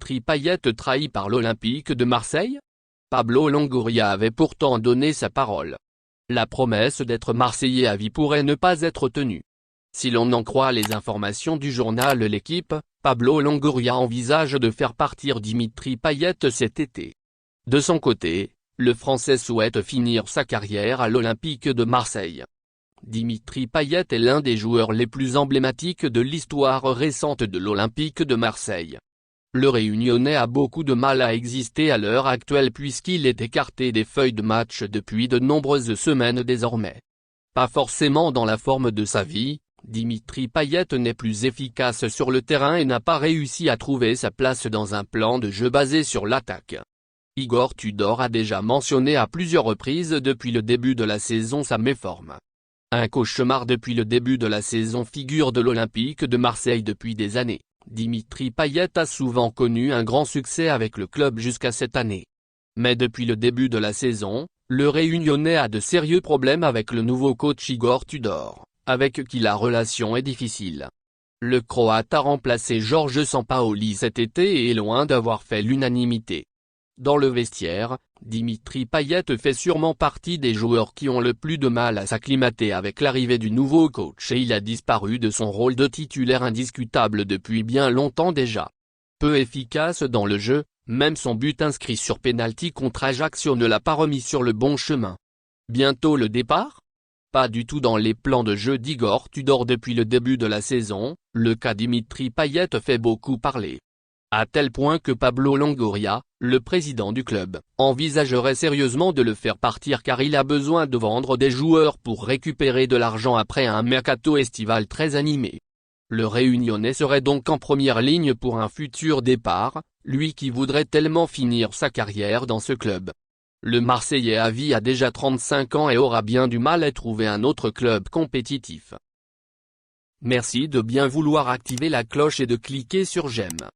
Dimitri Payet trahi par l'Olympique de Marseille? Pablo Longoria avait pourtant donné sa parole. La promesse d'être Marseillais à vie pourrait ne pas être tenue. Si l'on en croit les informations du journal L'Équipe, Pablo Longoria envisage de faire partir Dimitri Payet cet été. De son côté, le Français souhaite finir sa carrière à l'Olympique de Marseille. Dimitri Payet est l'un des joueurs les plus emblématiques de l'histoire récente de l'Olympique de Marseille. Le Réunionnais a beaucoup de mal à exister à l'heure actuelle puisqu'il est écarté des feuilles de match depuis de nombreuses semaines désormais. Pas forcément dans la forme de sa vie, Dimitri Payet n'est plus efficace sur le terrain et n'a pas réussi à trouver sa place dans un plan de jeu basé sur l'attaque. Igor Tudor a déjà mentionné à plusieurs reprises depuis le début de la saison sa méforme. Un cauchemar depuis le début de la saison, figure de l'Olympique de Marseille depuis des années. Dimitri Payet a souvent connu un grand succès avec le club jusqu'à cette année. Mais depuis le début de la saison, le Réunionnais a de sérieux problèmes avec le nouveau coach Igor Tudor, avec qui la relation est difficile. Le Croate a remplacé Jorge Sampaoli cet été et est loin d'avoir fait l'unanimité. Dans le vestiaire, Dimitri Payet fait sûrement partie des joueurs qui ont le plus de mal à s'acclimater avec l'arrivée du nouveau coach et il a disparu de son rôle de titulaire indiscutable depuis bien longtemps déjà. Peu efficace dans le jeu, même son but inscrit sur pénalty contre Ajaccio ne l'a pas remis sur le bon chemin. Bientôt le départ? Pas du tout dans les plans de jeu d'Igor Tudor depuis le début de la saison, le cas Dimitri Payet fait beaucoup parler. À tel point que Pablo Longoria, le président du club, envisagerait sérieusement de le faire partir car il a besoin de vendre des joueurs pour récupérer de l'argent après un mercato estival très animé. Le Réunionnais serait donc en première ligne pour un futur départ, lui qui voudrait tellement finir sa carrière dans ce club. Le Marseillais à vie a déjà 35 ans et aura bien du mal à trouver un autre club compétitif. Merci de bien vouloir activer la cloche et de cliquer sur j'aime.